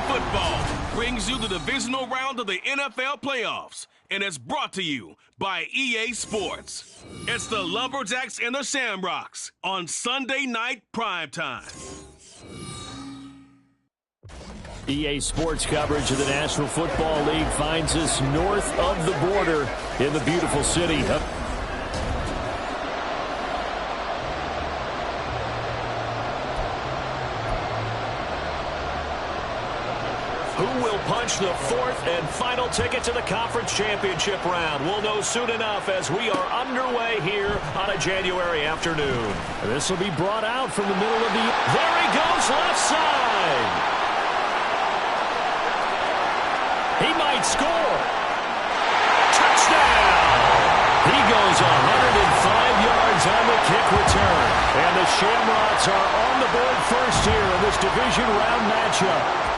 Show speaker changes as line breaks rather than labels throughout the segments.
Football brings you the divisional round of the NFL playoffs, and it's brought to you by EA Sports. It's the Lumberjacks and the Shamrocks on Sunday night primetime.
EA Sports coverage of the National Football League finds us north of the border in the beautiful city of who will punch the fourth and final ticket to the conference championship round? We'll know soon enough as we are underway here on a January afternoon. This will be brought out from the middle of the... There he goes, left side. He might score. Touchdown! He goes 105 yards on the kick return. And the Shamrocks are on the board first here in this division round matchup.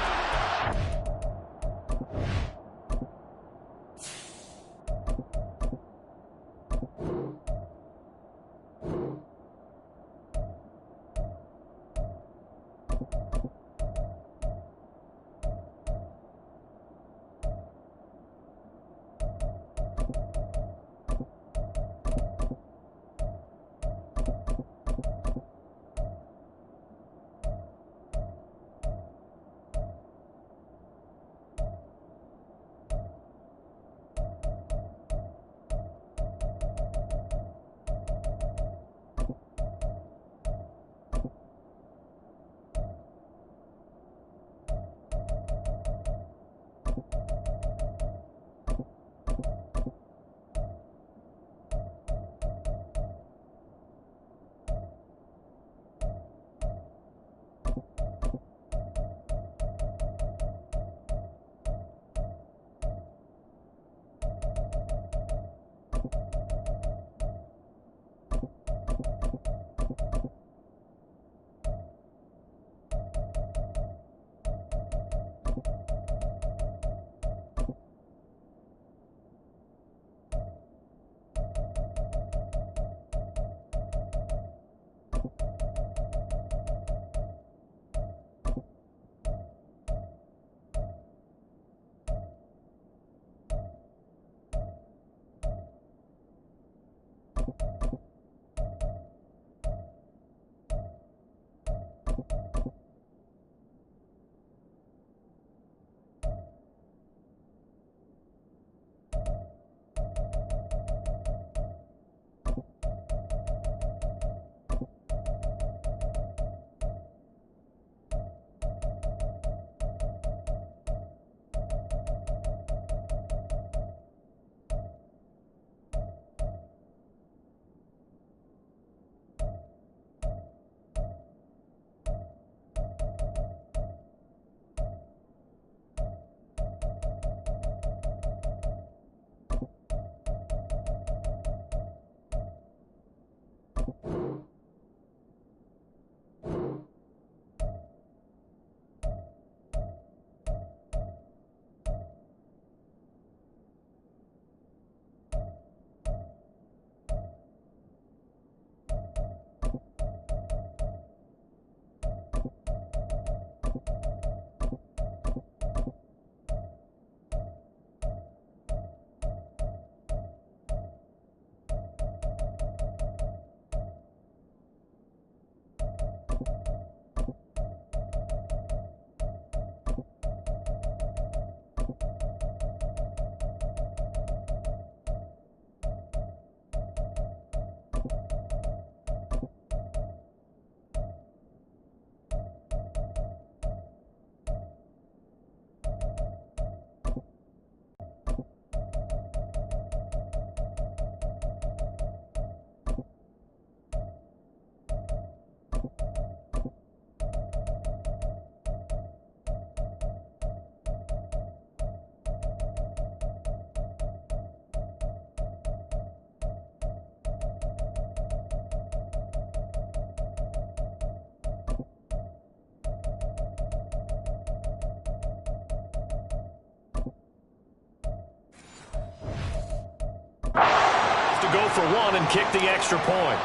he'll go for one and kick the extra point.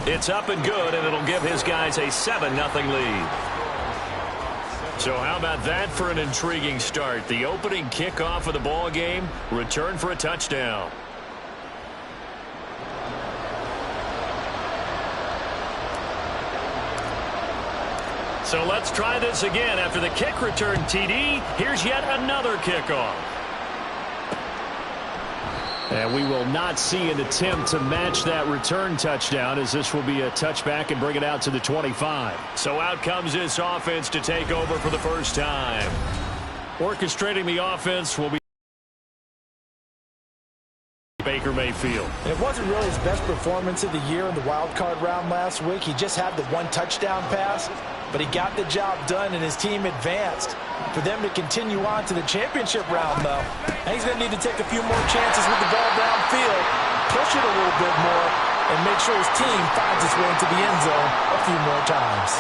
It's up and good, and it'll give his guys a 7-0 lead. So how about that for an intriguing start? The opening kickoff of the ball game, return for a touchdown. So let's try this again. After the kick return TD, here's yet another kickoff. And we will not see an attempt to match that return touchdown, as this will be a touchback and bring it out to the 25. So out comes this offense to take over for the first time. Orchestrating the offense will be Baker Mayfield.
And it wasn't really his best performance of the year in the wild card round last week. He just had the one touchdown pass, but he got the job done and his team advanced. For them to continue on to the championship round, though, and he's going to need to take a few more chances with the ball downfield, push it a little bit more, and make sure his team finds its way into the end zone a few more times.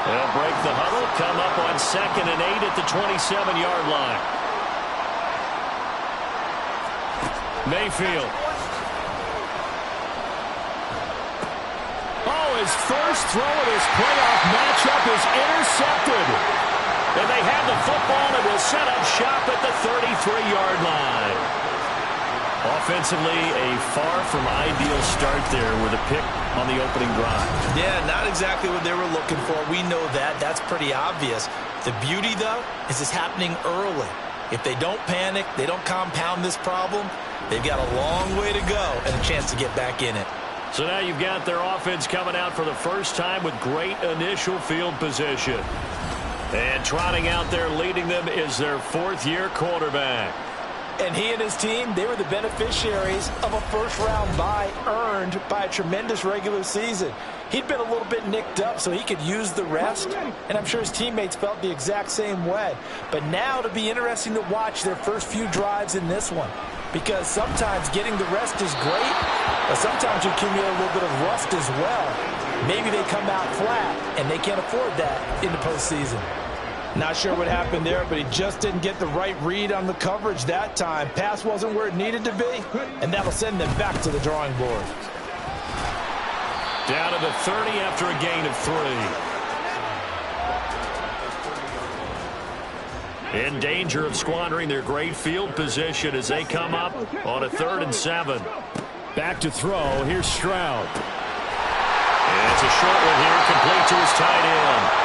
They'll break the huddle, come up on 2nd and 8 at the 27-yard line. Mayfield. Oh, his first throw of this playoff matchup is intercepted. And they have the football and will set up shop at the 33-yard line. Offensively, a far from ideal start there with a pick on the opening drive.
Yeah, not exactly what they were looking for. We know that. That's pretty obvious. The beauty, though, is it's happening early. If they don't panic, they don't compound this problem, they've got a long way to go and a chance to get back in it.
So now you've got their offense coming out for the first time with great initial field position. And trotting out there leading them is their 4th-year quarterback.
And he and his team, they were the beneficiaries of a first-round bye earned by a tremendous regular season. He'd been a little bit nicked up, so he could use the rest, and I'm sure his teammates felt the exact same way. But now it'll be interesting to watch their first few drives in this one, because sometimes getting the rest is great, but sometimes you accumulate a little bit of rust as well. Maybe they come out flat, and they can't afford that in the postseason. Not sure what happened there, but he just didn't get the right read on the coverage that time. Pass wasn't where it needed to be, and that'll send them back to the drawing board.
Down to the 30 after a gain of 3. In danger of squandering their great field position as they come up on a 3rd and 7. Back to throw. Here's Stroud. And it's a short one here, complete to his tight end.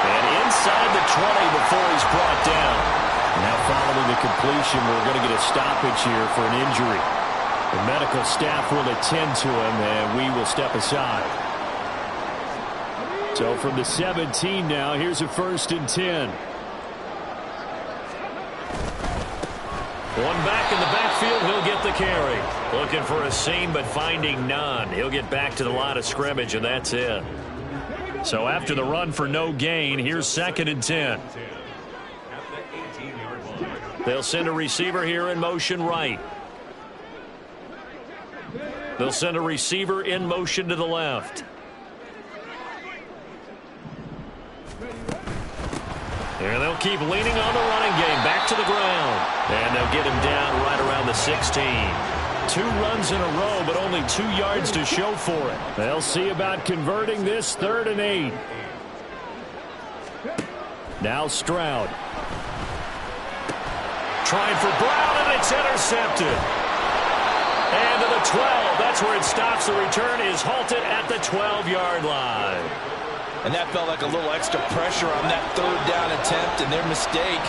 And inside the 20 before he's brought down. Now following the completion, we're going to get a stoppage here for an injury. The medical staff will attend to him, and we will step aside. So from the 17 now, here's a 1st and 10. One back in the backfield, he'll get the carry. Looking for a seam, but finding none. He'll get back to the line of scrimmage, and that's it. So after the run for no gain, here's 2nd and 10. They'll send a receiver here in motion right. They'll send a receiver in motion to the left. And they'll keep leaning on the running game back to the ground. And they'll get him down right around the 16. 2 runs in a row, but only 2 yards to show for it. They'll see about converting this 3rd and 8. Now Stroud. Trying for Brown, and it's intercepted. And to the 12. That's where it stops. The return is halted at the 12-yard line.
And that felt like a little extra pressure on that 3rd down attempt, and their mistake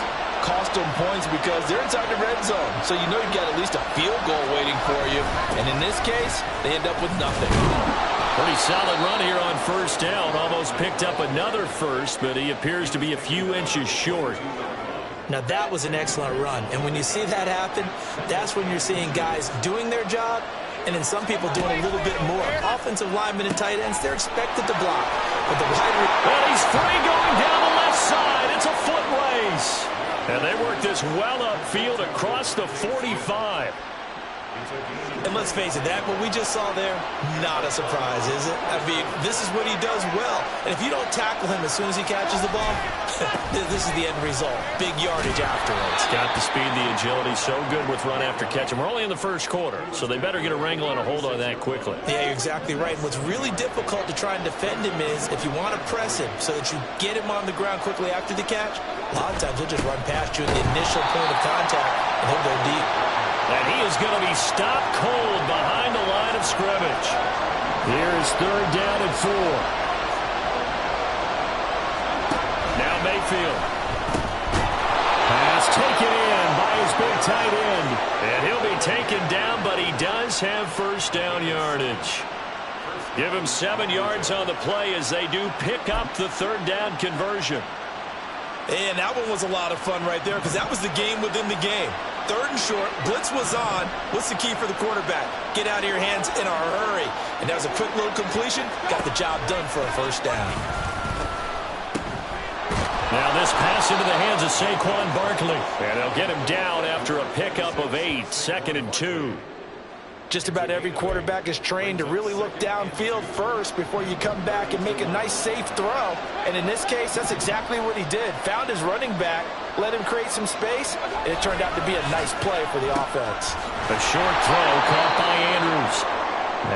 cost them points because they're inside the red zone. So you know you've got at least a field goal waiting for you. And in this case, they end up with nothing.
Pretty solid run here on 1st down. Almost picked up another first, but he appears to be a few inches short.
Now that was an excellent run. And when you see that happen, that's when you're seeing guys doing their job, and then some people doing a little bit more. Offensive linemen and tight ends, they're expected to block. But the
and he's free going down the left side. It's a foot race. And they work this well upfield across the 45.
And let's face it, that what we just saw there, not a surprise, is it? I mean, this is what he does well. And if you don't tackle him as soon as he catches the ball, this is the end result. Big yardage afterwards.
Got the speed, the agility, so good with run after catch. And we're only in the first quarter, so they better get a wrangle and a hold on that quickly.
Yeah, you're exactly right. And what's really difficult to try and defend him is if you want to press him so that you get him on the ground quickly after the catch, a lot of times he'll just run past you at the initial point of contact, and he'll go deep.
And he is going to be stopped cold behind the line of scrimmage. Here is 3rd down and 4. Now Mayfield. Pass taken in by his big tight end. And he'll be taken down, but he does have 1st down yardage. Give him 7 yards on the play as they do pick up the 3rd down conversion.
And that one was a lot of fun right there because that was the game within the game. 3rd and short, blitz was on. What's the key for the quarterback? Get out of your hands in a hurry. And that was a quick little completion. Got the job done for a 1st down.
Now this pass into the hands of Saquon Barkley. And they'll get him down after a pickup of 8, 2nd and 2.
Just about every quarterback is trained to really look downfield first before you come back and make a nice, safe throw. And in this case, that's exactly what he did. Found his running back, let him create some space, and it turned out to be a nice play for the offense.
A short throw caught by Andrews.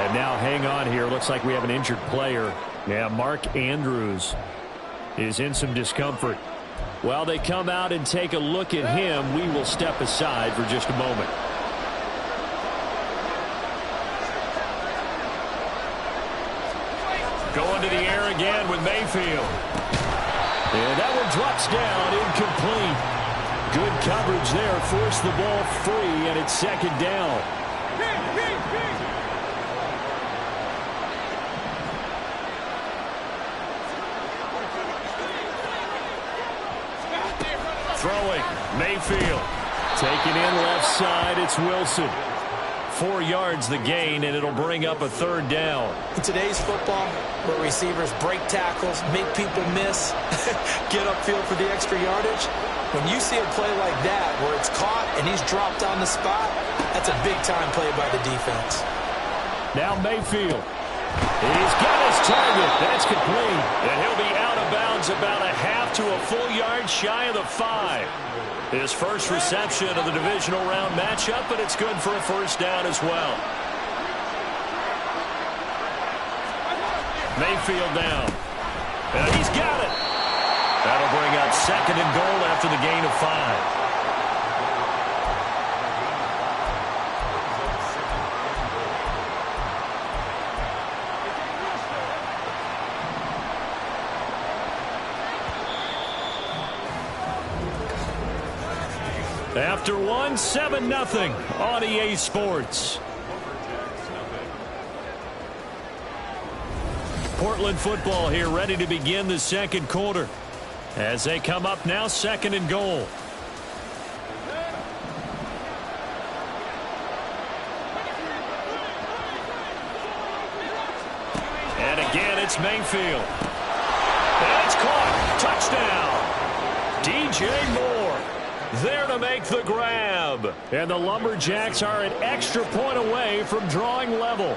And now hang on here. Looks like we have an injured player. Yeah, Mark Andrews is in some discomfort. While they come out and take a look at him, we will step aside for just a moment. Going to the air again with Mayfield. And that one drops down, incomplete. Good coverage there, forced the ball free, and it's 2nd down. Throwing, Mayfield. Taken in left side, it's Wilson. 4 yards the gain, and it'll bring up a 3rd down.
In today's football, where receivers break tackles, make people miss, get upfield for the extra yardage, when you see a play like that where it's caught and he's dropped on the spot, that's a big-time play by the defense.
Now Mayfield. He's got his target. That's complete. And he'll be out of bounds about a half to a full yard shy of the 5. His first reception of the divisional round matchup, but it's good for a 1st down as well. Mayfield down. And he's got it. That'll bring up 2nd and goal after the gain of 5. After 1, 7-0 on EA Sports. Portland football here, ready to begin the 2nd quarter. As they come up now, 2nd and goal. And again, it's Mayfield. And it's caught. Touchdown. DJ Moore there to make the grab. And the Lumberjacks are an extra point away from drawing level.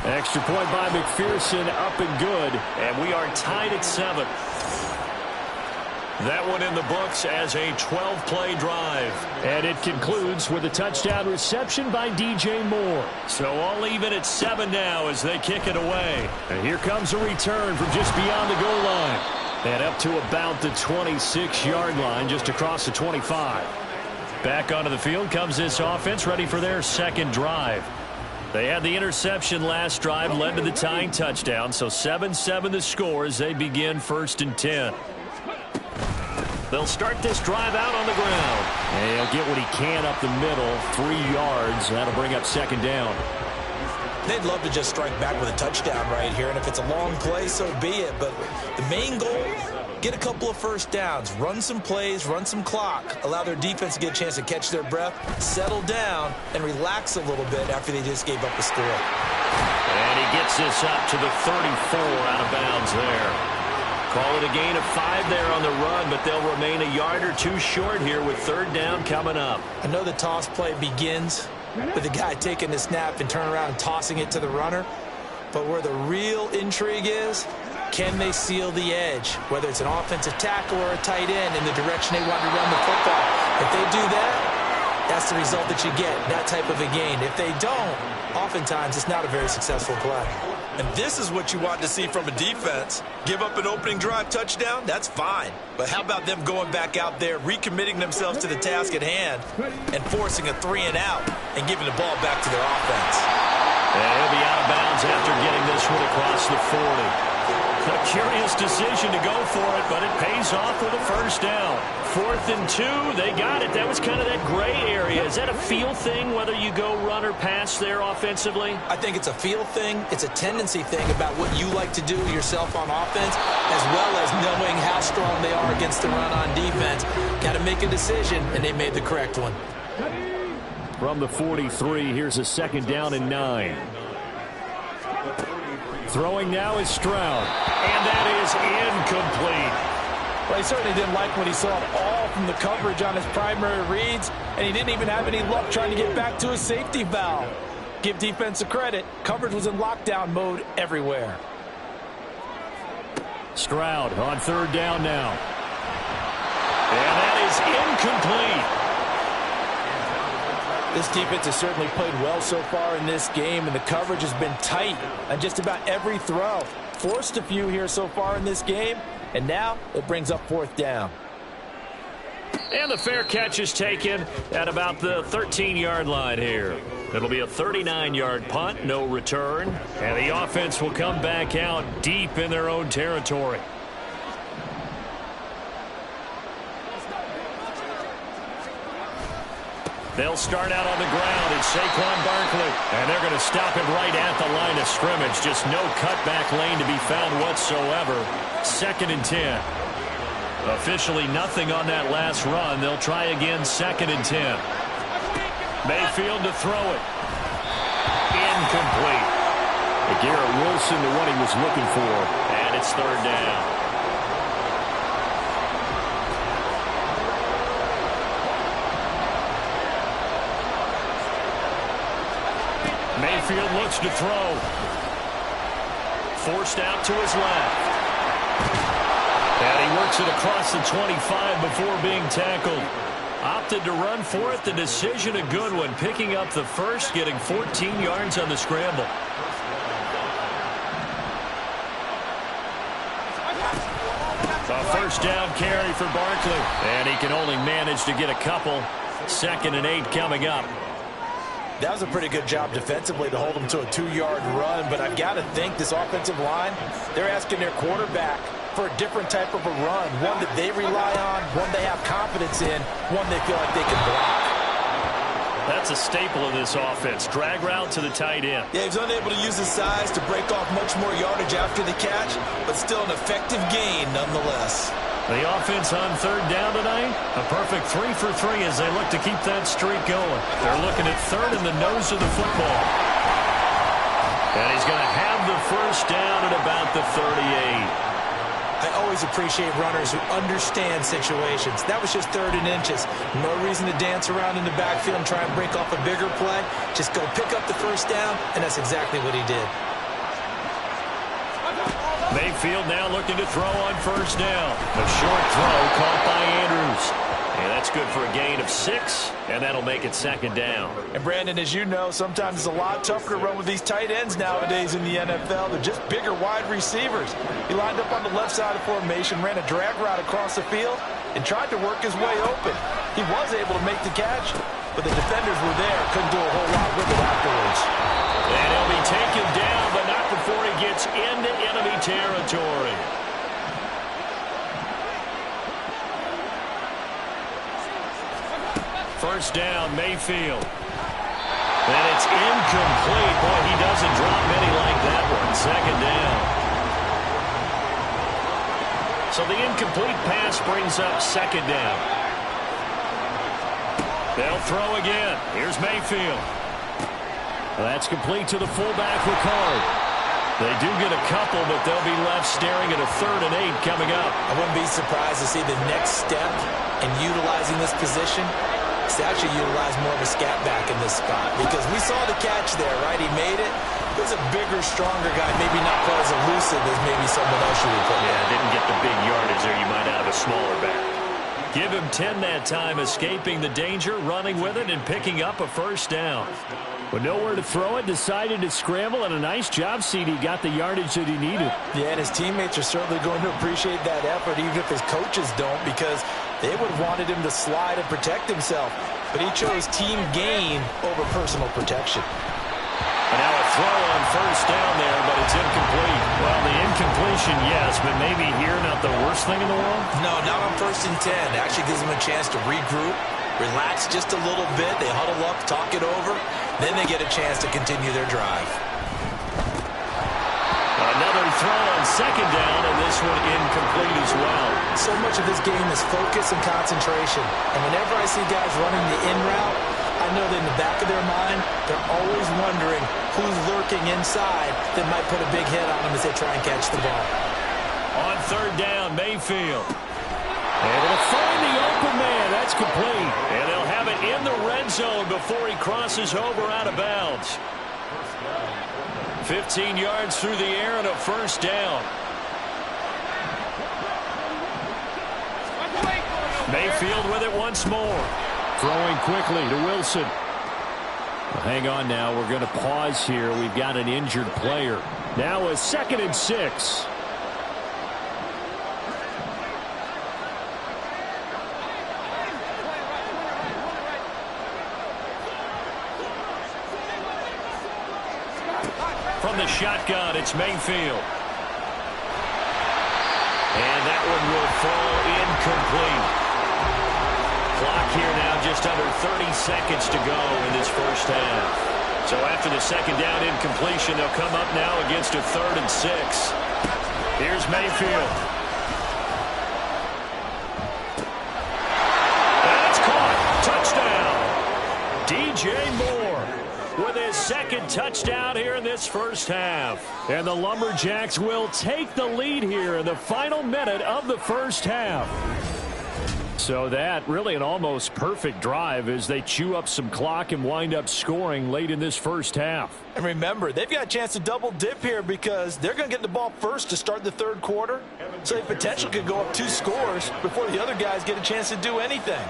Extra point by McPherson, up and good. And we are tied at 7. That one in the books as a 12-play drive. And it concludes with a touchdown reception by DJ Moore. So all even at 7 now as they kick it away. And here comes a return from just beyond the goal line. And up to about the 26-yard line, just across the 25. Back onto the field comes this offense, ready for their 2nd drive. They had the interception last drive, led to the tying touchdown. So 7-7 the score as they begin 1st and 10. They'll start this drive out on the ground. And he'll get what he can up the middle, 3 yards. That'll bring up 2nd down.
They'd love to just strike back with a touchdown right here, and if it's a long play, so be it. But the main goal, get a couple of 1st downs, run some plays, run some clock, allow their defense to get a chance to catch their breath, settle down, and relax a little bit after they just gave up a score.
And he gets this up to the 34 out of bounds there. Call it a gain of 5 there on the run, but they'll remain a yard or 2 short here with 3rd down coming up.
I know the toss play begins with the guy taking the snap and turning around and tossing it to the runner. But where the real intrigue is, can they seal the edge, whether it's an offensive tackle or a tight end in the direction they want to run the football? If they do that, that's the result that you get, that type of a gain. If they don't, oftentimes it's not a very successful play.
And this is what you want to see from a defense. Give up an opening drive touchdown, that's fine. But how about them going back out there, recommitting themselves to the task at hand, and forcing a 3-and-out and giving the ball back to their offense?
And he'll be out of bounds after getting this one across the 40. A curious decision to go for it, but it pays off with a first down. 4th and 2, they got it. That was kind of that gray area. Is that a feel thing, whether you go run or pass there offensively?
I think it's a feel thing. It's a tendency thing about what you like to do yourself on offense, as well as knowing how strong they are against the run on defense. Got to make a decision, and they made the correct one.
From the 43, here's a 2nd down and 9. Throwing now is Stroud, and that is incomplete.
Well, he certainly didn't like when he saw it all from the coverage on his primary reads, and he didn't even have any luck trying to get back to his safety valve. Give defense a credit. Coverage was in lockdown mode everywhere.
Stroud on 3rd down now. And that is incomplete.
This defense has certainly played well so far in this game, and the coverage has been tight on just about every throw. Forced a few here so far in this game, and now it brings up 4th down.
And the fair catch is taken at about the 13-yard line here. It'll be a 39-yard punt, no return, and the offense will come back out deep in their own territory. They'll start out on the ground. It's Saquon Barkley. And they're going to stop him right at the line of scrimmage. Just no cutback lane to be found whatsoever. 2nd and 10. Officially nothing on that last run. They'll try again 2nd and 10. Mayfield to throw it. Incomplete. Garrett Wilson to what he was looking for. And it's 3rd down. Mayfield looks to throw. Forced out to his left. And he works it across the 25 before being tackled. Opted to run for it. The decision a good one. Picking up the first, getting 14 yards on the scramble. A first down carry for Barkley. And he can only manage to get a couple. 2nd and 8 coming up.
That was a pretty good job defensively to hold them to a 2-yard run, but I've got to think this offensive line, they're asking their quarterback for a different type of a run, one that they rely on, one they have confidence in, one they feel like they can block.
That's a staple of this offense. Drag route to the tight end.
Yeah, he's unable to use his size to break off much more yardage after the catch, but still an effective gain nonetheless.
The offense on 3rd down tonight, a perfect 3 for 3 as they look to keep that streak going. They're looking at 3rd in the nose of the football. And he's going to have the first down at about the 38.
I always appreciate runners who understand situations. That was just 3rd and inches. No reason to dance around in the backfield and try and break off a bigger play. Just go pick up the first down, and that's exactly what he did.
Mayfield now looking to throw on 1st down. A short throw caught by Andrews. And that's good for a gain of 6, and that'll make it 2nd down.
And Brandon, as you know, sometimes it's a lot tougher to run with these tight ends nowadays in the NFL. They're just bigger wide receivers. He lined up on the left side of formation, ran a drag route across the field, and tried to work his way open. He was able to make the catch, but the defenders were there, couldn't do a whole lot with it afterwards.
And he'll be taken down, but not before he gets into enemy territory. First down, Mayfield. And it's incomplete. Boy, he doesn't drop many like that one. 2nd down. So the incomplete pass brings up 2nd down. They'll throw again. Here's Mayfield. That's complete to the fullback, Ricard. They do get a couple, but they'll be left staring at a 3rd and 8 coming up.
I wouldn't be surprised to see the next step in utilizing this position
Shamrocks actually utilized more of a scat back in this spot because we saw the catch there, right? He made it. He was a bigger, stronger guy, maybe not quite as elusive as maybe someone else you would put.
Yeah, didn't get the big yardage there. You might have a smaller back. Give him 10 that time, escaping the danger, running with it, and picking up a first down. With nowhere to throw it, decided to scramble, and a nice job, CD. Got the yardage that he needed.
Yeah, and his teammates are certainly going to appreciate that effort, even if his coaches don't, because they would have wanted him to slide and protect himself. But he chose team gain over personal protection.
And now a throw on first down there, but it's incomplete. Well, the incompletion, yes, but maybe here not the worst thing in the world?
No, not on 1st and 10. It actually gives them a chance to regroup, relax just a little bit. They huddle up, talk it over. Then they get a chance to continue their drive.
Another throw on second down, and this one incomplete as well.
So much of this game is focus and concentration. And whenever I see guys running the in route, I know that in the back of their mind, they're always wondering who's lurking inside that might put a big hit on them as they try and catch the ball.
On third down, Mayfield. Able to find the open man. That's complete. And they'll have it in the red zone before he crosses over out of bounds. 15 yards through the air and a first down. Mayfield with it once more.
Throwing quickly to Wilson. Well, hang on now. We're going to pause here. We've got an injured player. Now a 2nd and 6.
From the shotgun, it's Mayfield. And that one will fall incomplete. Clock here now, just under 30 seconds to go in this first half. So after the second down incompletion, they'll come up now against a 3rd and 6. Here's Mayfield. That's caught. Touchdown. DJ Moore with his 2nd touchdown here in this first half.
And the Lumberjacks will take the lead here in the final minute of the first half. So that really an almost perfect drive as they chew up some clock and wind up scoring late in this first half.
And remember, they've got a chance to double dip here because they're going to get the ball first to start the 3rd quarter. So they potentially could go up 2 scores before the other guys get a chance to do anything.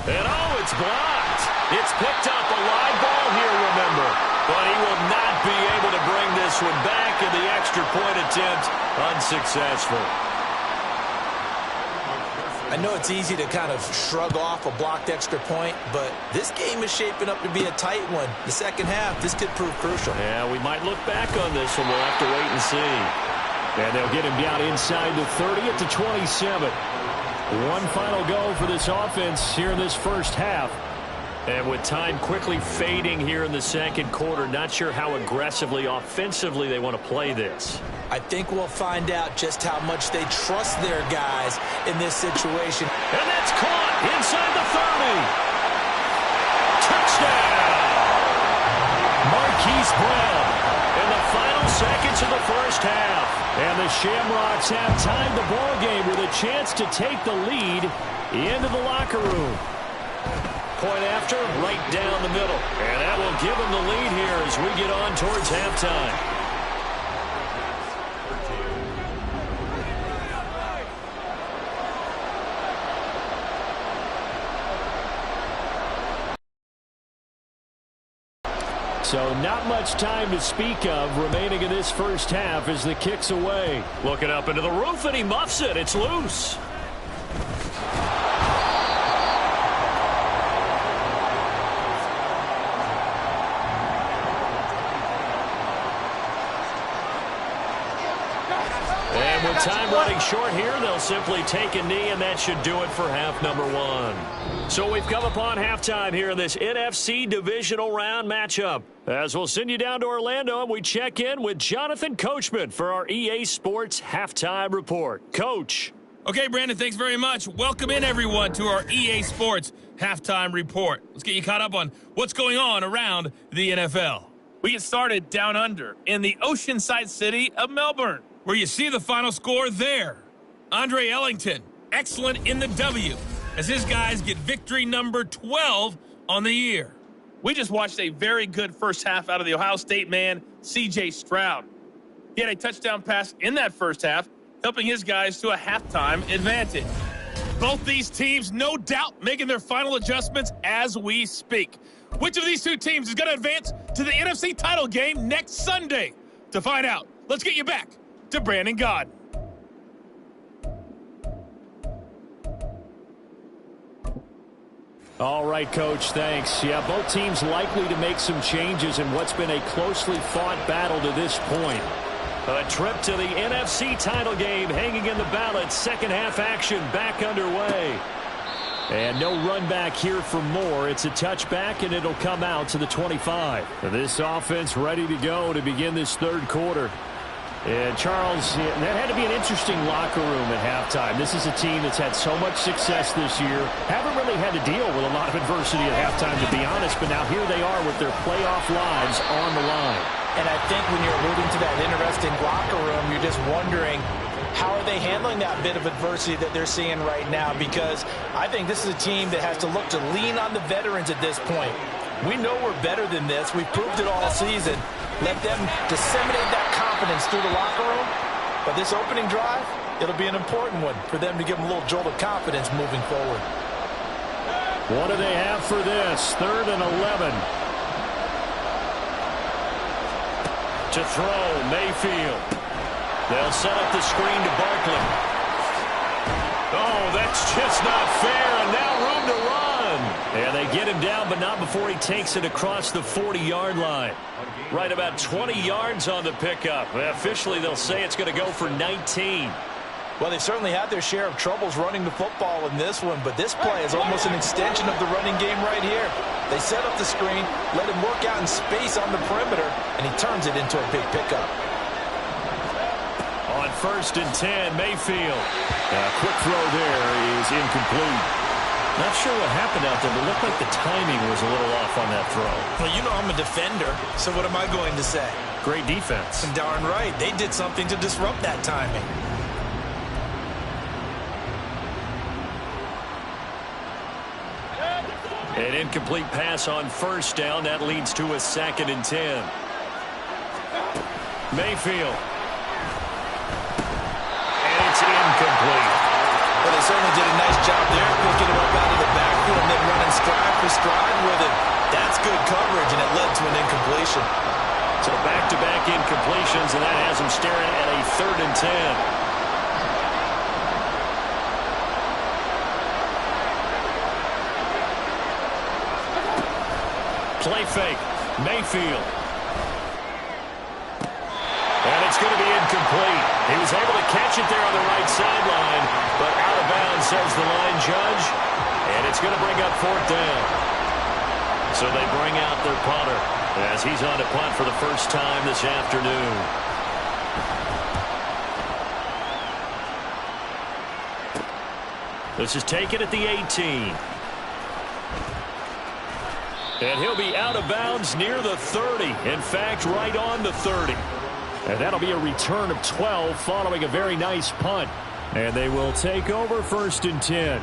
And it's blocked. It's picked up a live ball here, remember. But he will not be able to bring this one back, and the extra point attempt unsuccessful.
I know it's easy to kind of shrug off a blocked extra point, but this game is shaping up to be a tight one. The second half, this could prove crucial.
Yeah, we might look back on this one. We'll have to wait and see.
And they'll get him down inside the 30 at the 27. One final go for this offense here in this first half.
And with time quickly fading here in the second quarter, not sure how aggressively, offensively they want to play this.
I think we'll find out just how much they trust their guys in this situation.
And that's caught inside the 30. Touchdown!
Marquise Brown in the final seconds of the first half. And the Shamrocks have tied the ball game with a chance to take the lead into the locker room.
Point after, right down the middle. And that will give them the lead here as we get on towards halftime.
So not much time to speak of remaining in this first half as the kick's away.
Looking up into the roof, and he muffs it. It's loose. And with time running short here, they'll simply take a knee, and that should do it for half number 1. So we've come upon halftime here in this NFC Divisional Round matchup. As we'll send you down to Orlando, and we check in with Jonathan Coachman for our EA Sports Halftime Report. Coach.
Okay, Brandon, thanks very much. Welcome in, everyone, to our EA Sports Halftime Report. Let's get you caught up on what's going on around the NFL. We get started down under in the oceanside city of Melbourne, where you see the final score there. Andre Ellington, excellent in the W. as his guys get victory number 12 on the year. We just watched a very good first half out of the Ohio State man, C.J. Stroud. He had a touchdown pass in that first half, helping his guys to a halftime advantage. Both these teams, no doubt, making their final adjustments as we speak. Which of these two teams is going to advance to the NFC title game next Sunday? To find out, let's get you back to Brandon Gaudin.
All right, Coach, thanks. Yeah, both teams likely to make some changes in what's been a closely fought battle to this point. A trip to the NFC title game hanging in the balance. Second half action back underway. And no run back here for Moore. It's a touchback, and it'll come out to the 25. This offense ready to go to begin this third quarter. And Charles, that had to be an interesting locker room at halftime. This is a team that's had so much success this year. Haven't really had to deal with a lot of adversity at halftime, to be honest. But now here they are with their playoff lives on the line.
And I think when you're alluding to that interesting locker room, you're just wondering, how are they handling that bit of adversity that they're seeing right now? Because I think this is a team that has to look to lean on the veterans at this point. We know we're better than this. We've proved it all season. Let them disseminate that confidence through the locker room. But this opening drive, it'll be an important one for them to give them a little jolt of confidence moving forward.
What do they have for this? 3rd and 11. To throw, Mayfield. They'll set up the screen to Barkley. Oh, that's just not fair, and now room to run. And they get him down, but not before he takes it across the 40-yard line. Right about 20 yards on the pickup. Officially, they'll say it's going to go for 19.
Well, they certainly had their share of troubles running the football in this one, but this play is almost an extension of the running game right here. They set up the screen, let him work out in space on the perimeter, and he turns it into a big pickup.
On 1st and 10, Mayfield. Quick throw there is incomplete. Not sure what happened out there, but it looked like the timing was a little off on that throw.
Well, you know I'm a defender, so what am I going to say?
Great defense.
Darn right. They did something to disrupt that timing.
An incomplete pass on 1st down. That leads to a 2nd and 10. Mayfield. And it's incomplete.
Well, they certainly did a nice job there, picking him up out of the backfield and then running stride for stride with it. That's good coverage, and it led to an incompletion.
So back-to-back incompletions, and that has him staring at a 3rd and 10. Play fake. Mayfield. And it's going to be incomplete. He was able to catch it there on the right sideline, but out of bounds, says the line judge. And it's going to bring up 4th down. So they bring out their punter as he's on to punt for the first time this afternoon. This is taken at the 18. And he'll be out of bounds near the 30. In fact, right on the 30. And that'll be a return of 12 following a very nice punt. And they will take over 1st and 10.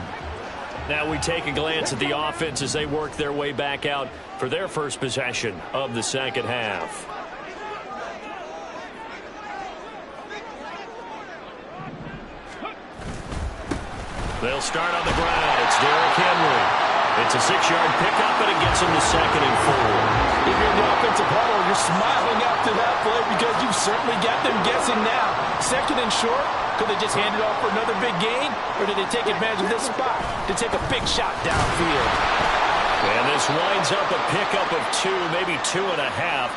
Now we take a glance at the offense as they work their way back out for their first possession of the second half. They'll start on the ground. It's Derrick Henry. It's a 6-yard pickup, and it gets them to 2nd and 4.
If you're in the offensive huddle, you're smiling after that play because you've certainly got them guessing now. 2nd and short, could they just hand it off for another big gain, or did they take advantage of this spot to take a big shot downfield?
And this winds up a pickup of 2, maybe 2.5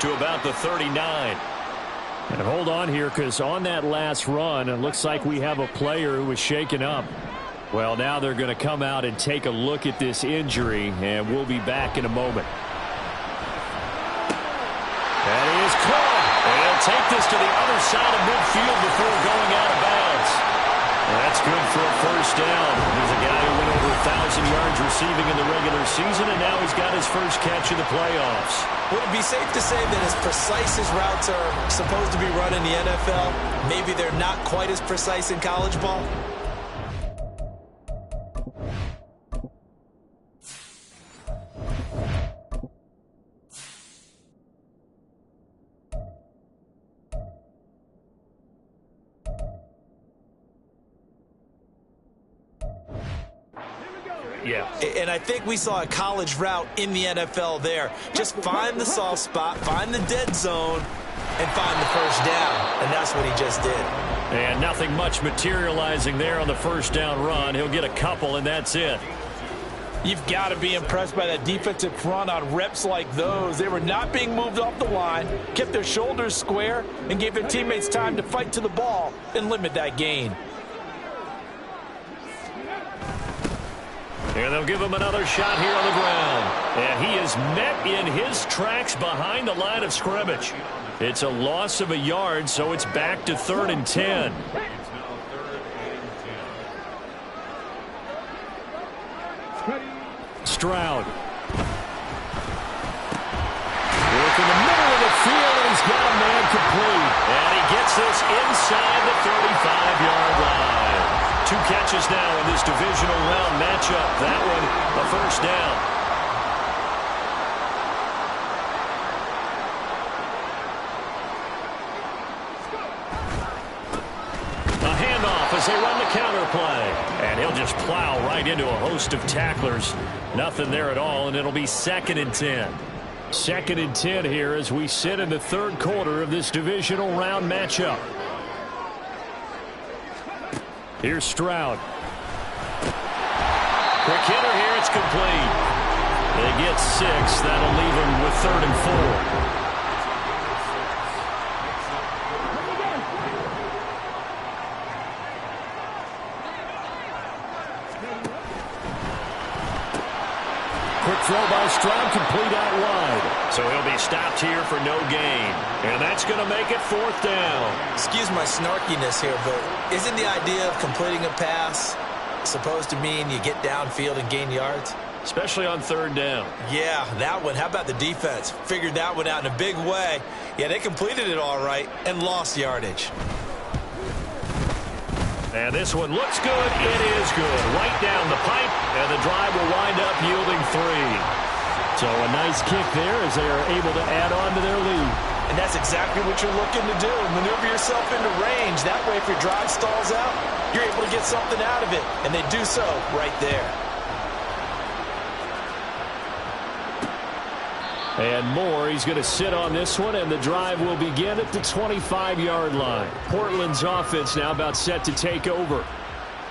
to about the 39. And hold on here, because on that last run, it looks like we have a player who was shaken up. Well, now they're going to come out and take a look at this injury, and we'll be back in a moment. That is caught. And he'll take this to the other side of midfield before going out of bounds. That's good for a 1st down. He's a guy who went over 1,000 yards receiving in the regular season, and now he's got his first catch in the playoffs.
Would it be safe to say that as precise as routes are supposed to be run in the NFL, maybe they're not quite as precise in college ball?
Yeah.
And I think we saw a college route in the NFL there. Just find the soft spot, find the dead zone, and find the first down. And that's what he just did.
And nothing much materializing there on the first down run. He'll get a couple, and that's it.
You've got to be impressed by that defensive front on reps like those. They were not being moved off the line, kept their shoulders square, and gave their teammates time to fight to the ball and limit that gain.
And they'll give him another shot here on the ground. And he is met in his tracks behind the line of scrimmage. It's a loss of a yard, so it's back to 3rd and 10. Stroud. Work in the middle of the field, and he's got a man complete. And he gets this inside the 35-yard line. 2 catches now in this divisional round matchup. That one, a first down. A handoff as they run the counter play. And he'll just plow right into a host of tacklers. Nothing there at all, and it'll be 2nd and 10. 2nd and 10 here as we sit in the 3rd quarter of this divisional round matchup. Here's Stroud. Quick hitter here, it's complete. They get 6. That'll leave them with 3rd and 4. Quick throw by Stroud, complete out wide. So he'll be stopped here for no gain. And that's going to make it 4th down.
Excuse my snarkiness here, but isn't the idea of completing a pass supposed to mean you get downfield and gain yards?
Especially on 3rd down.
Yeah, that one. How about the defense? Figured that one out in a big way. Yeah, they completed it all right and lost yardage.
And this one looks good. It is good. Right down the pipe, and the drive will wind up yielding 3. So a nice kick there as they are able to add on to their lead.
And that's exactly what you're looking to do. Maneuver yourself into range. That way, if your drive stalls out, you're able to get something out of it. And they do so right there.
And Moore, he's going to sit on this one, and the drive will begin at the 25-yard line. Portland's offense now about set to take over.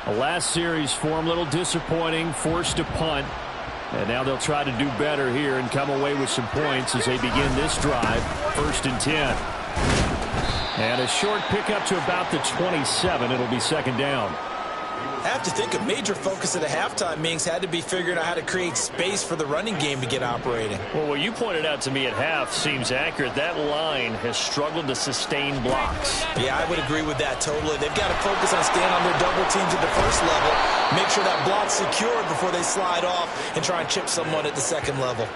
A last series for him, a little disappointing, forced to punt. And now they'll try to do better here and come away with some points as they begin this drive, 1st and 10. And a short pickup to about the 27. It'll be 2nd down.
I have to think a major focus of the halftime meetings had to be figuring out how to create space for the running game to get operating.
Well, what you pointed out to me at half seems accurate. That line has struggled to sustain blocks.
Yeah, I would agree with that totally. They've got to focus on staying on their double teams at the first level, make sure that block's secured before they slide off and try and chip someone at the 2nd level.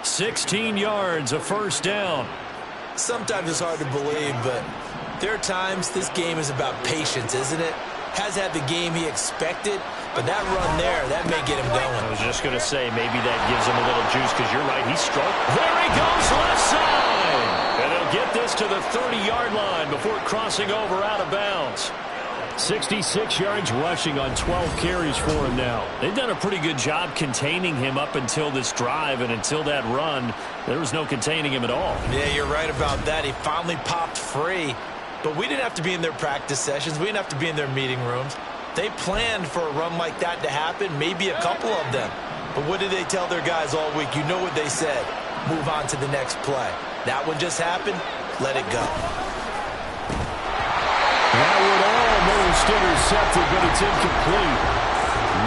16 yards, a first down.
Sometimes it's hard to believe, but there are times this game is about patience, isn't it? Has had the game he expected, but that run there, that may get him going.
I was just going to say, maybe that gives him a little juice, because you're right, he struck. There he goes, left side! And they'll get this to the 30-yard line before crossing over out of bounds. 66 yards rushing on 12 carries for him now. They've done a pretty good job containing him up until this drive, and until that run, there was no containing him at all.
Yeah, you're right about that. He finally popped free. But we didn't have to be in their practice sessions. We didn't have to be in their meeting rooms. They planned for a run like that to happen, maybe a couple of them. But what did they tell their guys all week? You know what they said. Move on to the next play. That one just happened. Let it go.
That would almost intercepted, but it's incomplete.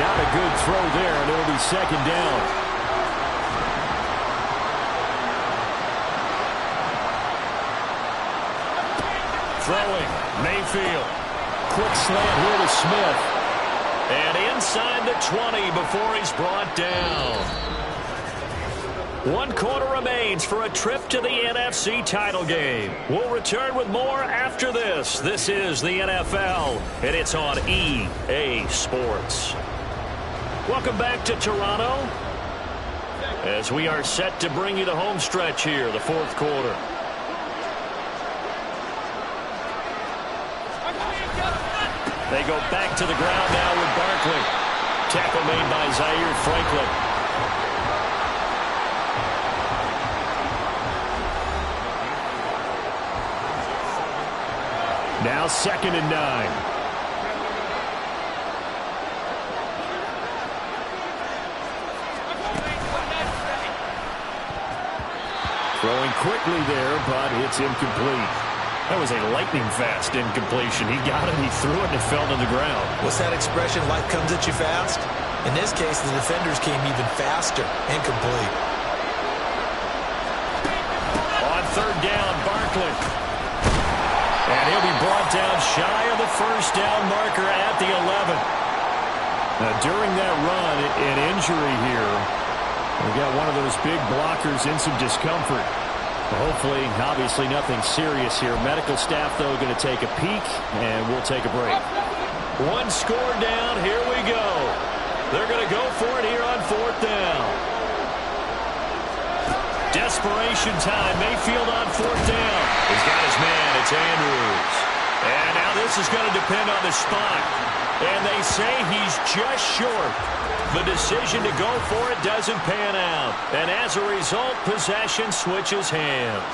Not a good throw there, and it'll be 2nd down. Throwing, Mayfield. Quick slant here to Smith. And inside the 20 before he's brought down. 1 quarter remains for a trip to the NFC title game. We'll return with more after this. This is the NFL, and it's on EA Sports. Welcome back to Toronto as we are set to bring you the home stretch here, the 4th quarter. They go back to the ground now with Barkley. Tackle made by Zaire Franklin. Now 2nd and 9. Throwing quickly there, but it's incomplete. That was a lightning-fast incompletion. He got it, he threw it, and it fell to the ground.
What's that expression, life comes at you fast? In this case, the defenders came even faster. Incomplete.
On 3rd down, Barkley. And he'll be brought down shy of the 1st down marker at the 11. Now, during that run, an injury here. We got one of those big blockers in some discomfort. Hopefully, obviously, nothing serious here. Medical staff, though, going to take a peek, and we'll take a break. 1 score down. Here we go. They're going to go for it here on 4th down. Desperation time. Mayfield on 4th down. He's got his man. It's Andrews. And now this is going to depend on the spot. And they say he's just short. The decision to go for it doesn't pan out. And as a result, possession switches hands.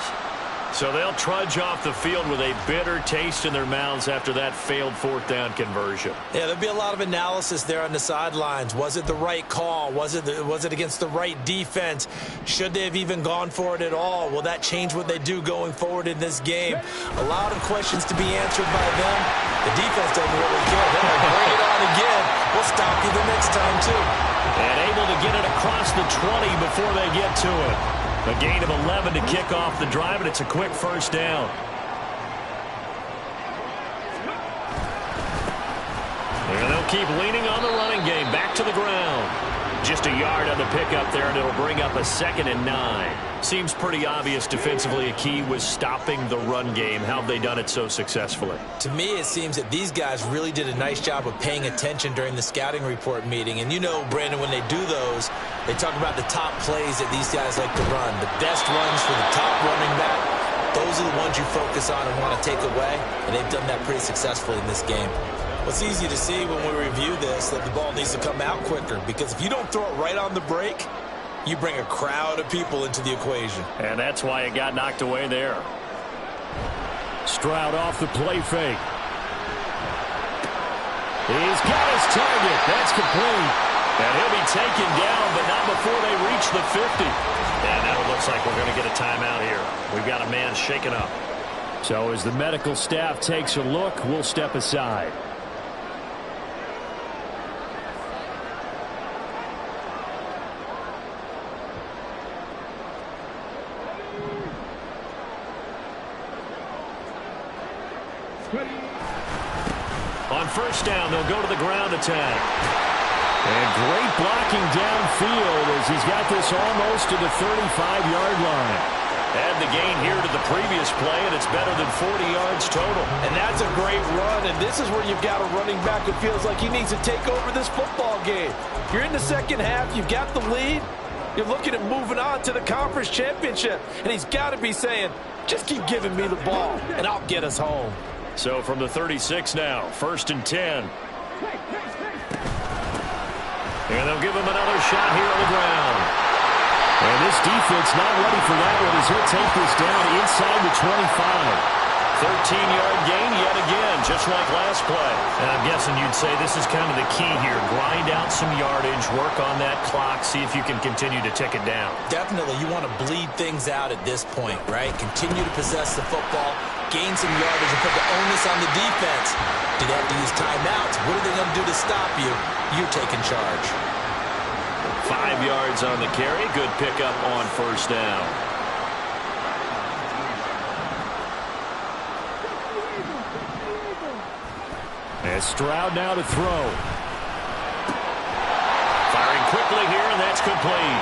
So they'll trudge off the field with a bitter taste in their mouths after that failed 4th down conversion.
Yeah, there'll be a lot of analysis there on the sidelines. Was it the right call? Was it against the right defense? Should they have even gone for it at all? Will that change what they do going forward in this game? A lot of questions to be answered by them. The defense doesn't really care. They're going to bring it on again. We'll stop you the next time, too.
And able to get it across the 20 before they get to it. A gain of 11 to kick off the drive, and it's a quick 1st down. And they'll keep leaning on the running game. Back to the ground. Just a yard on the pickup there, and it'll bring up a 2nd and 9. Seems pretty obvious defensively a key was stopping the run game. How have they done it so successfully?
To me, it seems that these guys really did a nice job of paying attention during the scouting report meeting. And you know, Brandon, when they do those, they talk about the top plays that these guys like to run. The best runs for the top running back. Those are the ones you focus on and want to take away. And they've done that pretty successfully in this game. Well, it's easy to see when we review this that the ball needs to come out quicker, because if you don't throw it right on the break, you bring a crowd of people into the equation.
And that's why it got knocked away there. Stroud off the play fake. He's got his target. That's complete. And he'll be taken down, but not before they reach the 50. And now it looks like we're going to get a timeout here. We've got a man shaken up. So as the medical staff takes a look, we'll step aside. On 1st down, they'll go to the ground attack. And great blocking downfield as he's got this almost to the 35-yard line. Add the gain here to the previous play, and it's better than 40 yards total.
And that's a great run, and this is where you've got a running back who feels like he needs to take over this football game. You're in the 2nd half, you've got the lead, you're looking at moving on to the conference championship, and he's got to be saying, just keep giving me the ball, and I'll get us home.
So from the 36 now, 1st and 10. And they'll give him another shot here on the ground. And this defense not ready for that one as he'll take this down inside the 25. 13-yard gain yet again, just like last play.
And I'm guessing you'd say this is kind of the key here. Grind out some yardage, work on that clock, see if you can continue to tick it down.
Definitely, you want to bleed things out at this point, right? Continue to possess the football, gain some yardage, and put the onus on the defense. Do they have to use timeouts? What are they going to do to stop you? You're taking charge.
5 yards on the carry. Good pickup on 1st down. And Stroud now to throw. Firing quickly here, and that's complete.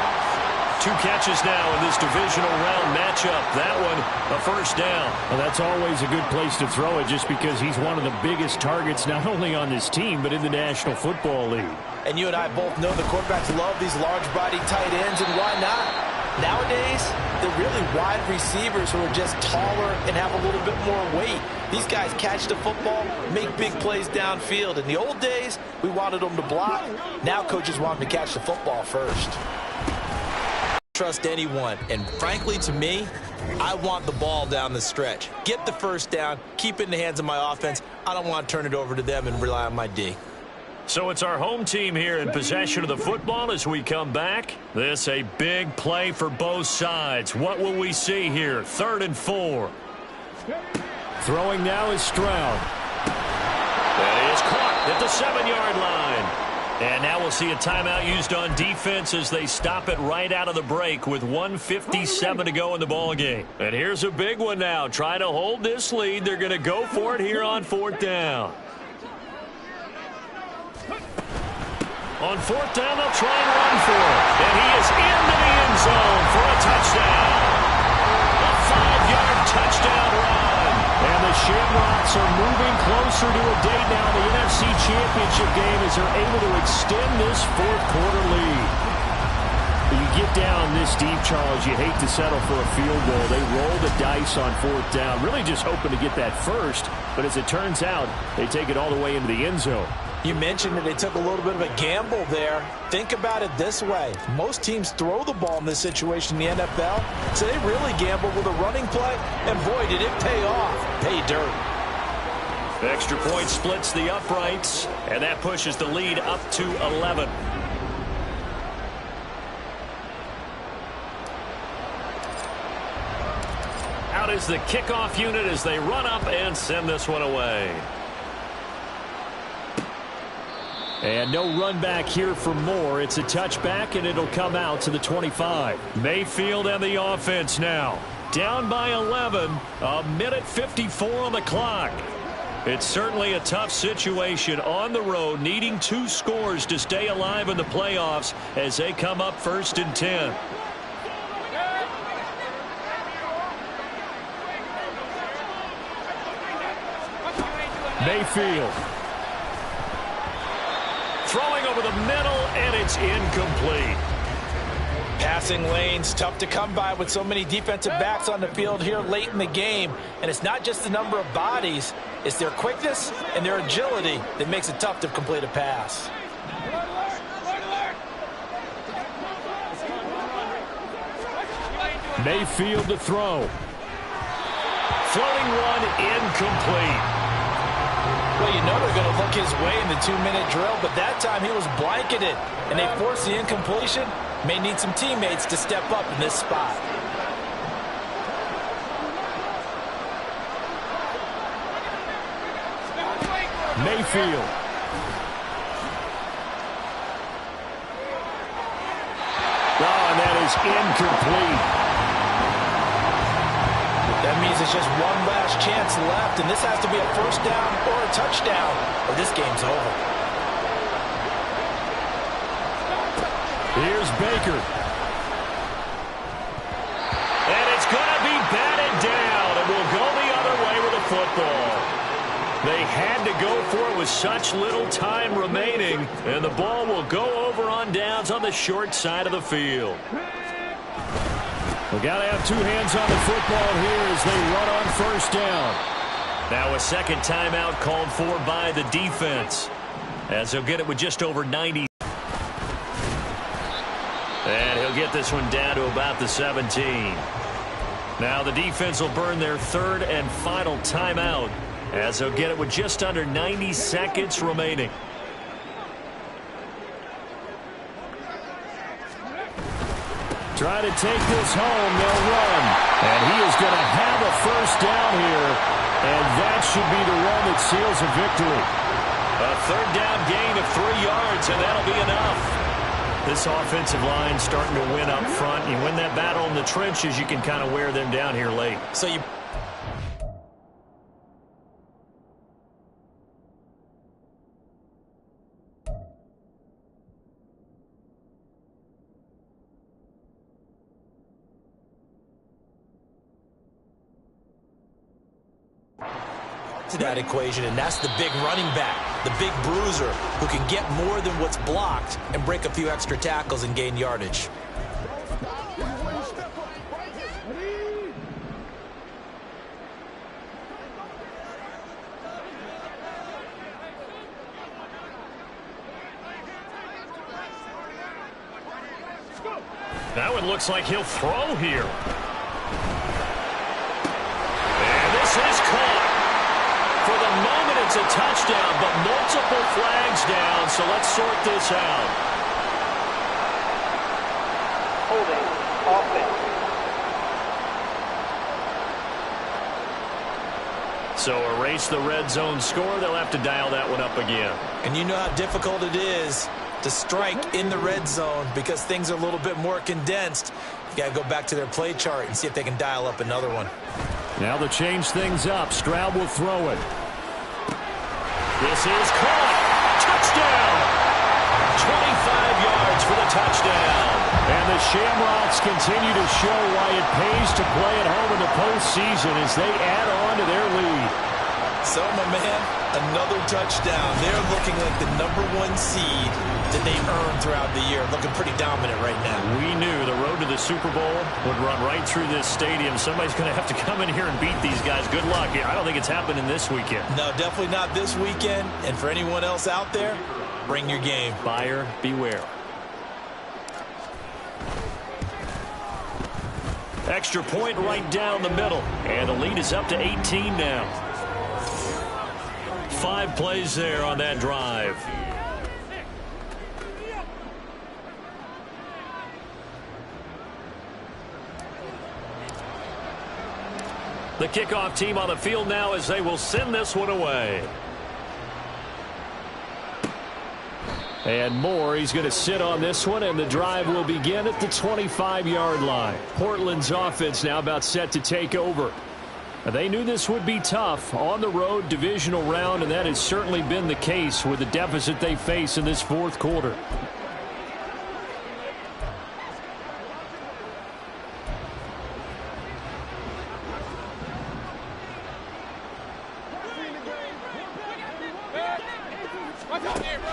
2 catches now in this divisional round matchup. That one, a 1st down. Well, that's always a good place to throw it just because he's one of the biggest targets not only on this team but in the National Football League.
And you and I both know the quarterbacks love these large-body tight ends, and why not? Nowadays, they're really wide receivers who are just taller and have a little bit more weight. These guys catch the football, make big plays downfield. In the old days, we wanted them to block. Now coaches want them to catch the football first.
Trust anyone, and frankly to me, I want the ball down the stretch. Get the first down, keep it in the hands of my offense. I don't want to turn it over to them and rely on my D.
So it's our home team here in possession of the football as we come back. This a big play for both sides. What will we see here? 3rd and 4.
Throwing now is Stroud.
That is caught at the 7-yard line. And now we'll see a timeout used on defense as they stop it right out of the break with 1:57 to go in the ballgame. And here's a big one now. Trying to hold this lead. They're going to go for it here on 4th down. On 4th down, they'll try and run for it. And he is into the end zone for a touchdown. A 5-yard touchdown run. And the Shamrocks are moving closer to a date now in the NFC Championship game as they're able to extend this 4th quarter lead. You get down this deep, Charles, you hate to settle for a field goal. They roll the dice on 4th down, really just hoping to get that first. But as it turns out, they take it all the way into the end zone.
You mentioned that they took a little bit of a gamble there. Think about it this way. Most teams throw the ball in this situation in the NFL, so they really gamble with a running play, and boy, did it pay off. Pay dirt.
Extra point splits the uprights, and that pushes the lead up to 11. Out is the kickoff unit as they run up and send this one away.
And no run back here for Moore. It's a touchback, and it'll come out to the 25.
Mayfield and the offense now. Down by 11. 1:54 on the clock. It's certainly a tough situation on the road, needing 2 scores to stay alive in the playoffs as they come up 1st and 10.
Mayfield.
Throwing over the middle, and it's incomplete.
Passing lanes, tough to come by with so many defensive backs on the field here late in the game. And it's not just the number of bodies, it's their quickness and their agility that makes it tough to complete a pass.
Mayfield to throw.
Throwing one incomplete.
Well, you know they're going to look his way in the 2-minute drill, but that time he was blanketed, and they forced the incompletion. May need some teammates to step up in this spot.
Mayfield.
Oh, and that is incomplete.
That means it's just one last chance left, and this has to be a 1st down or a touchdown, or this game's over.
Here's Baker.
And it's going to be batted down, and we'll go the other way with the football. They had to go for it with such little time remaining, and the ball will go over on downs on the short side of the field.
We got to have 2 hands on the football here as they run on 1st down.
Now a second timeout called for by the defense, as they'll get it with just over 90. And he'll get this one down to about the 17. Now the defense will burn their 3rd and final timeout, as they'll get it with just under 90 seconds remaining.
Try to take this home. They'll run. And he is going to have a 1st down here. And that should be the run that seals a victory.
A 3rd down gain of 3 yards, and that'll be enough. This offensive line starting to win up front. You win that battle in the trenches, you can kind of wear them down here late.
So you... to that equation, and that's the big running back, the big bruiser who can get more than what's blocked and break a few extra tackles and gain yardage.
Now it looks like he'll throw here. And this is caught. For the moment, it's a touchdown, but multiple flags down, so let's sort this out.
Holding offense.
So erase the red zone score. They'll have to dial that one up again.
And you know how difficult it is to strike in the red zone because things are a little bit more condensed. You got to go back to their play chart and see if they can dial up another one.
Now to change things up, Stroud will throw it. This is caught. Touchdown. 25 yards for the touchdown. And the Shamrocks continue to show why it pays to play at home in the postseason as they add on to their lead.
So, my man, another touchdown. They're looking like the #1 seed that they earned throughout the year. Looking pretty dominant right now.
We knew the road to the Super Bowl would run right through this stadium. Somebody's going to have to come in here and beat these guys. Good luck. I don't think it's happening this weekend.
No, definitely not this weekend. And for anyone else out there, bring your game.
Buyer beware. Extra point right down the middle. And the lead is up to 18 now. 5 plays there on that drive. The kickoff team on the field now as they will send this one away. And Moore, he's going to sit on this one, and the drive will begin at the 25-yard line. Portland's offense now about set to take over. They knew this would be tough on the road, divisional round, and that has certainly been the case with the deficit they face in this fourth quarter.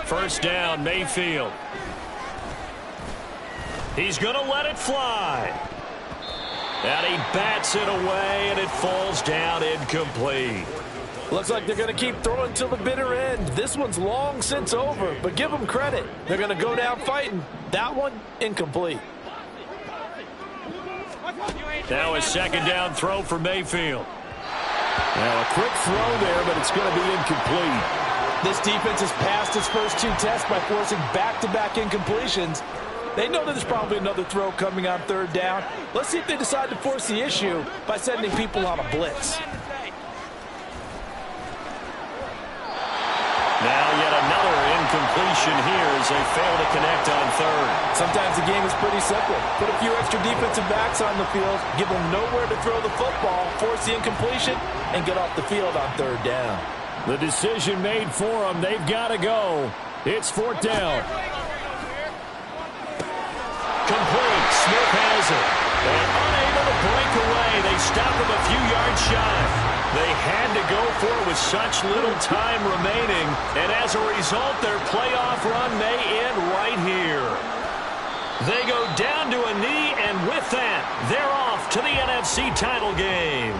First down, Mayfield. He's going to let it fly. And he bats it away, and it falls down incomplete.
Looks like they're going to keep throwing till the bitter end. This one's long since over, but give them credit. They're going to go down fighting. That one, incomplete.
Now a second down throw for Mayfield. Now a quick throw there, but it's going to be incomplete.
This defense has passed its first 2 tests by forcing back-to-back incompletions. They know that there's probably another throw coming on 3rd down. Let's see if they decide to force the issue by sending people on a blitz.
Now yet another incompletion here as they fail to connect on 3rd.
Sometimes the game is pretty simple. Put a few extra defensive backs on the field, give them nowhere to throw the football, force the incompletion, and get off the field on 3rd down.
The decision made for them. They've got to go. It's 4th down. Complete. Smith has it. And unable to break away. They stop him a few yards shy. They had to go for it with such little time remaining. And as a result, their playoff run may end right here. They go down to a knee, and with that, they're off to the NFC title game.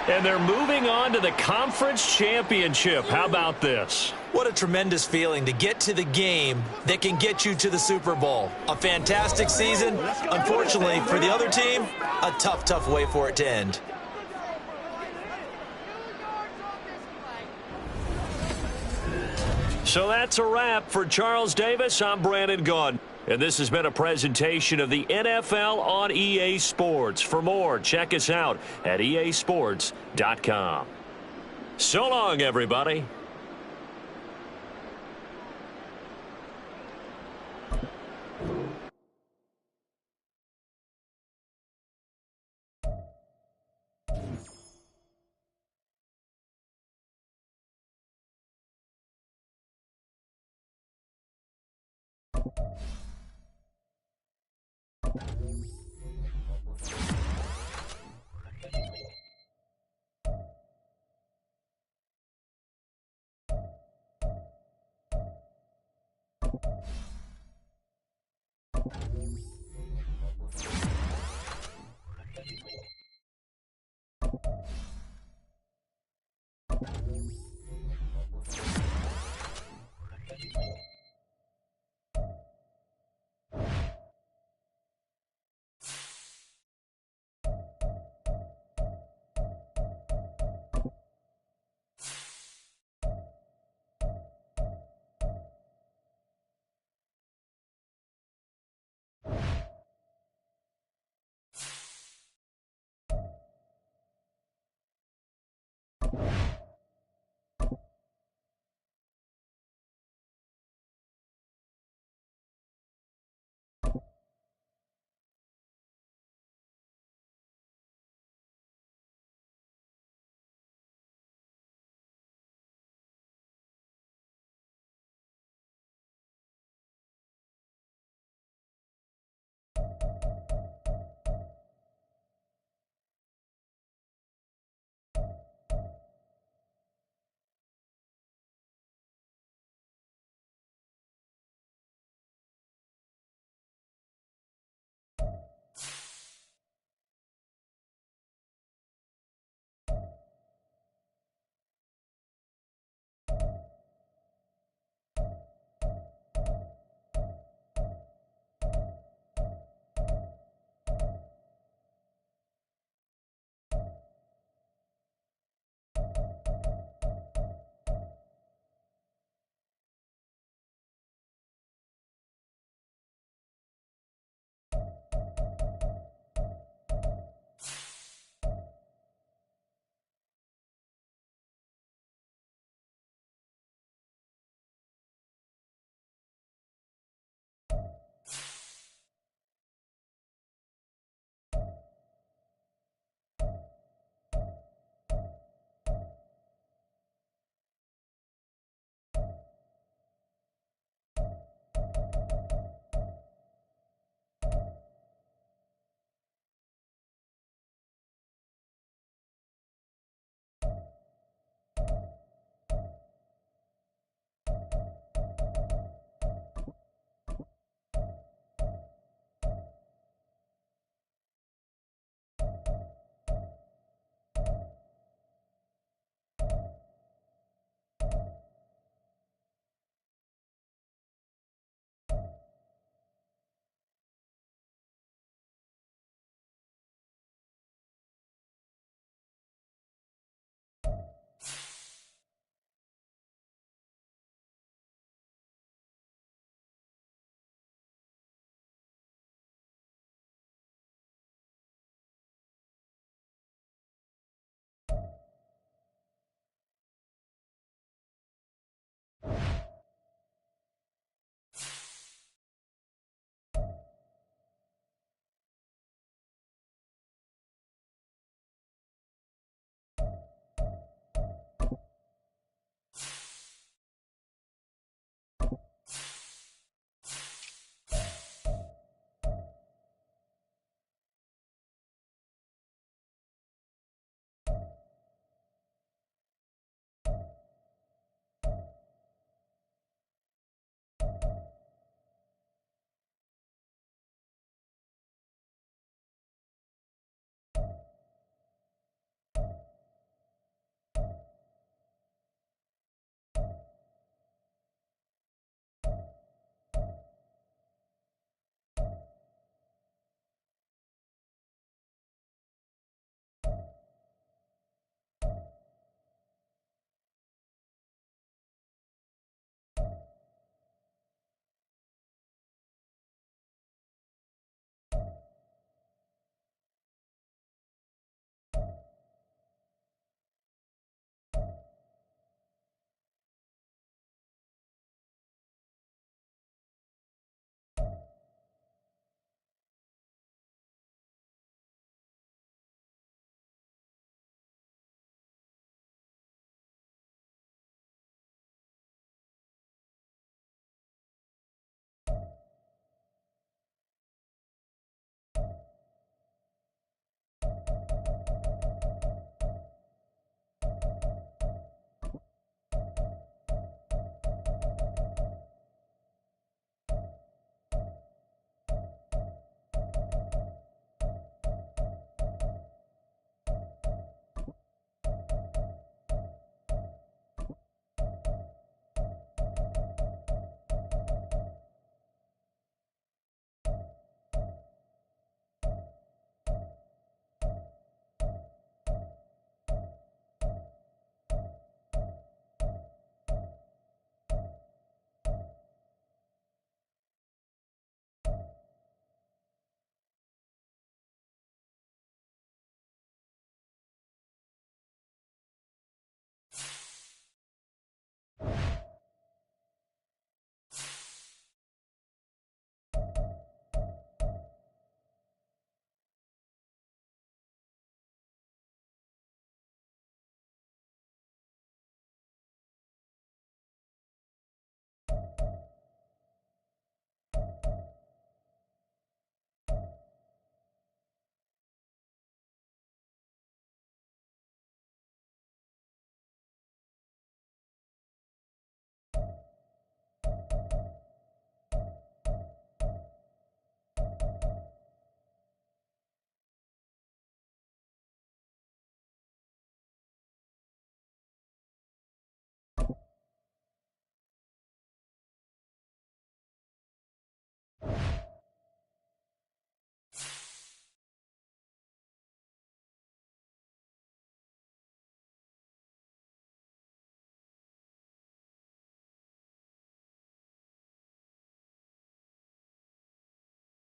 And they're moving on to the conference championship. How about this?
What a tremendous feeling to get to the game that can get you to the Super Bowl. A fantastic season. Unfortunately, for the other team, a tough, tough way for it to end.
So that's a wrap for Charles Davis. I'm Brandon Gaudin. And this has been a presentation of the NFL on EA Sports. For more, check us out at easports.com. So long, everybody.